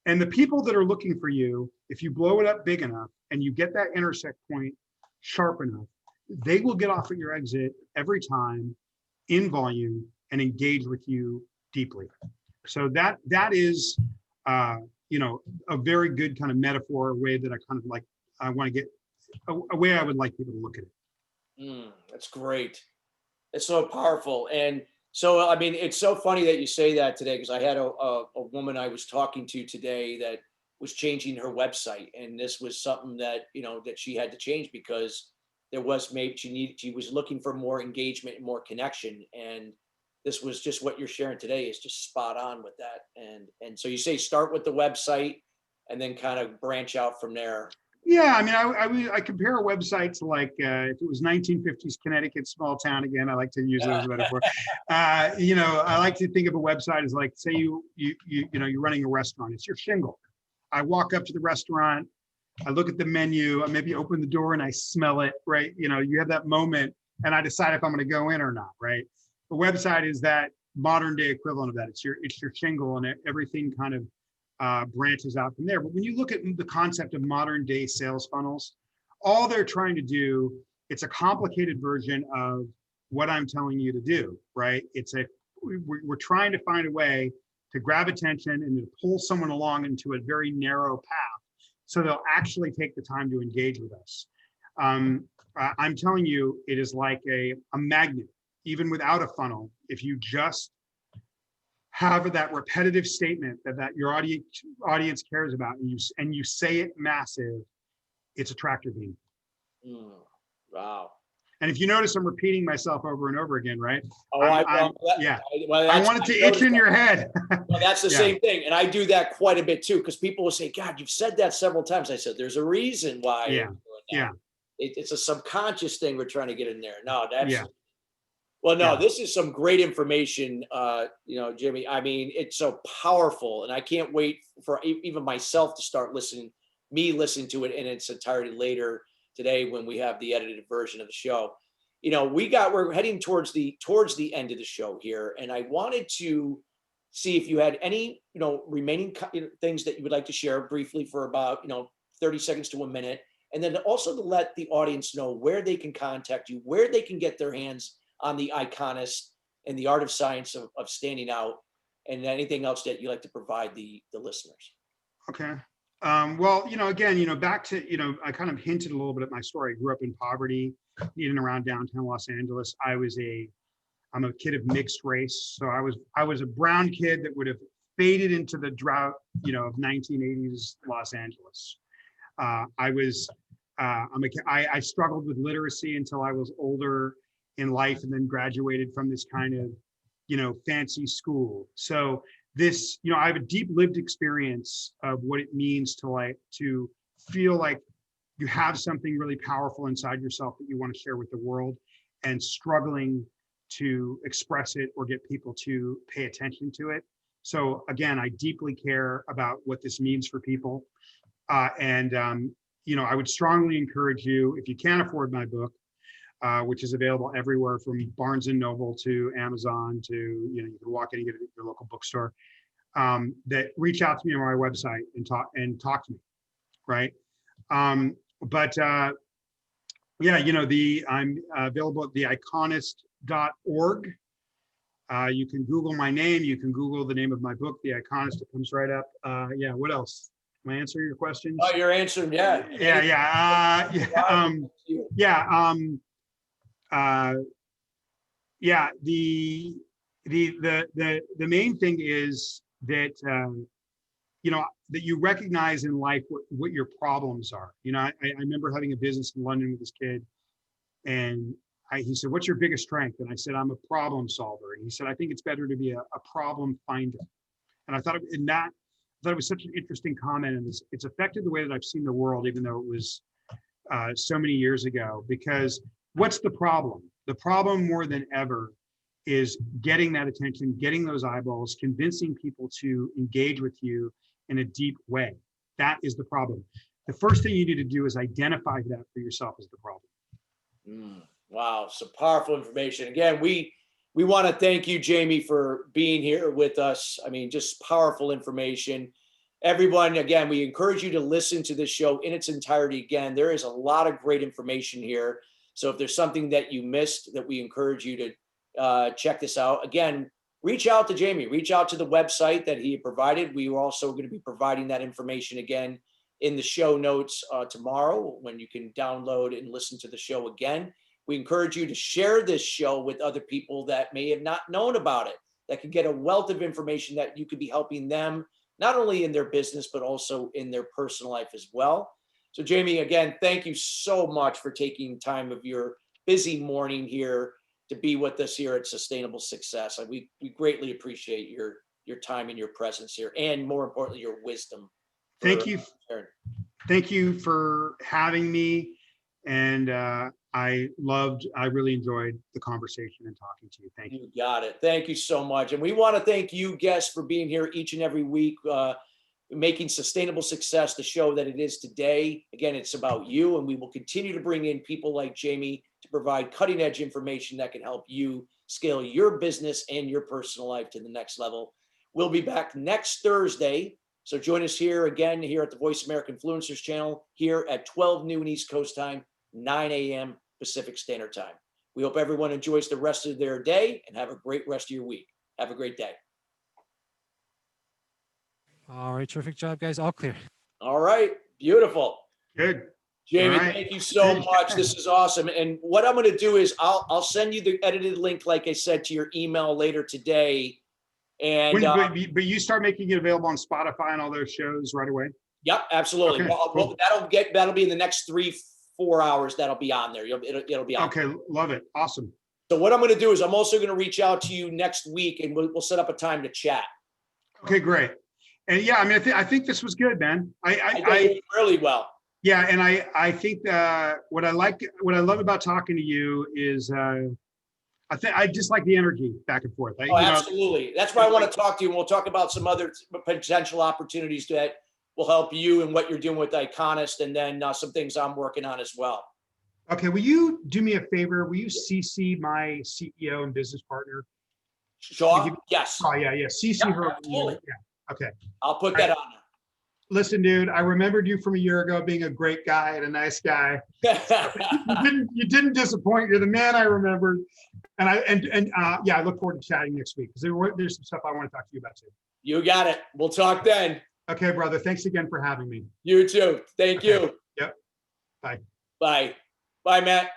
And the people that are looking for you, if you blow it up big enough and you get that intersect point sharp enough, they will get off at your exit every time in volume and engage with you deeply. So that is, a very good kind of metaphor, way that I want to get a way I would like people to look at it. That's great. It's so powerful. And so, I mean, it's so funny that you say that today, because I had a woman I was talking to today that was changing her website. And this was something that, that she had to change because she was looking for more engagement and more connection. And this was just what you're sharing today is just spot on with that. And so you say, start with the website and then kind of branch out from there. Yeah, I mean, I compare a website to if it was 1950s Connecticut, small town. Again, I like to use those metaphors. I like to think of a website as say you're running a restaurant. It's your shingle. I walk up to the restaurant, I look at the menu, I maybe open the door and I smell it. Right, you have that moment, and I decide if I'm going to go in or not. Right, the website is that modern day equivalent of that. It's your shingle, and everything kind of branches out from there. But when you look at the concept of modern day sales funnels, all they're trying to do, it's a complicated version of what I'm telling you to do, right? We're trying to find a way to grab attention and to pull someone along into a very narrow path so they'll actually take the time to engage with us. I'm telling you, it is like a magnet, even without a funnel. If you just have that repetitive statement that your audience cares about, and you say it massive, it's a tractor beam. Wow. And if you notice, I'm repeating myself over and over again, right? I want it to itch in your head. Well, that's the same thing. And I do that quite a bit too, because people will say, God, you've said that several times. I said, there's a reason why. Yeah. It's a subconscious thing we're trying to get in there. No, that's, Yeah. Well, no, this is some great information, Jimmy. I mean, it's so powerful, and I can't wait for even myself to start listening to it in its entirety later today when we have the edited version of the show. We're heading towards the end of the show here, and I wanted to see if you had any, remaining things that you would like to share briefly for about, 30 seconds to a minute, and then also to let the audience know where they can contact you, where they can get their hands on the Iconist and the art of science of standing out, and anything else that you like to provide the listeners. Okay. Well, again, back to, I kind of hinted a little bit at my story. I grew up in poverty, in and around downtown Los Angeles. I'm a kid of mixed race. So I was a brown kid that would have faded into the drought, of 1980s Los Angeles. I struggled with literacy until I was older in life and then graduated from this kind of, fancy school. So this, I have a deep lived experience of what it means to feel like you have something really powerful inside yourself that you want to share with the world, and struggling to express it or get people to pay attention to it. So again, I deeply care about what this means for people. I would strongly encourage you, if you can't afford my book, which is available everywhere from Barnes and Noble to Amazon to, you can walk in and get it at your local bookstore, that reach out to me on my website and talk to me, right? I'm available at the Iconist.org. You can Google my name. You can Google the name of my book, The Iconist. It comes right up. What else? Am I answering your questions? Oh, you're answering, yeah. The main thing is that that you recognize in life what your problems are. I remember having a business in London with this kid, and he said, "What's your biggest strength?" And I said, "I'm a problem solver." And he said, "I think it's better to be a problem finder." And I thought it was such an interesting comment, and it's affected the way that I've seen the world, even though it was so many years ago. Because what's the problem? The problem more than ever is getting that attention, getting those eyeballs, convincing people to engage with you in a deep way. That is the problem. The first thing you need to do is identify that for yourself as the problem. Wow, some powerful information. Again, we want to thank you, Jamie, for being here with us. I mean, just powerful information. Everyone, again, we encourage you to listen to this show in its entirety. Again, there is a lot of great information here. So if there's something that you missed, that we encourage you to check this out. Again, reach out to Jamie, reach out to the website that he provided. We are also going to be providing that information again in the show notes tomorrow, when you can download and listen to the show again. We encourage you to share this show with other people that may have not known about it, that could get a wealth of information that you could be helping them, not only in their business, but also in their personal life as well. So Jamie, again, thank you so much for taking time of your busy morning here to be with us here at Sustainable Success. We greatly appreciate your time and your presence here, and more importantly, your wisdom. Thank you. Thank you for having me. And I really enjoyed the conversation and talking to you. Thank you. You got it. Thank you so much. And we want to thank you, guests, for being here each and every week, making Sustainable Success the show that it is today. Again, it's about you, and we will continue to bring in people like Jamie to provide cutting edge information that can help you scale your business and your personal life to the next level. We'll be back next Thursday. So join us here again, here at the Voice America Influencers channel, here at 12 noon East Coast time, 9 a.m. Pacific Standard Time. We hope everyone enjoys the rest of their day and have a great rest of your week. Have a great day. All right, terrific job, guys. All clear. All right, beautiful. Good. Jamie, Right. Thank you so much. This is awesome. And what I'm going to do is I'll send you the edited link, like I said, to your email later today. And but you start making it available on Spotify and all those shows right away. Yep, absolutely. Okay, cool. That'll be in the next 3-4 hours. That'll be on there. It'll be on. Okay, love it. Awesome. So what I'm going to do is I'm also going to reach out to you next week, and we'll set up a time to chat. Okay, great. And yeah, I mean, I think this was good, man. I did really well. Yeah, and I think what I love about talking to you is I just like the energy back and forth. Absolutely. That's why I want to talk to you, and we'll talk about some other potential opportunities that will help you and what you're doing with Iconist, and then some things I'm working on as well. Okay, will you do me a favor? Will you CC my CEO and business partner? Sure. Yes. Oh yeah. CC her. Absolutely. Yeah. Okay. I'll put that on. Listen, dude, I remembered you from a year ago being a great guy and a nice guy. You didn't disappoint. You're the man I remembered. And I look forward to chatting next week, because there's some stuff I want to talk to you about too. You got it. We'll talk then. Okay, brother. Thanks again for having me. You too. Thank Okay. you. Yep. Bye. Bye. Bye, Matt.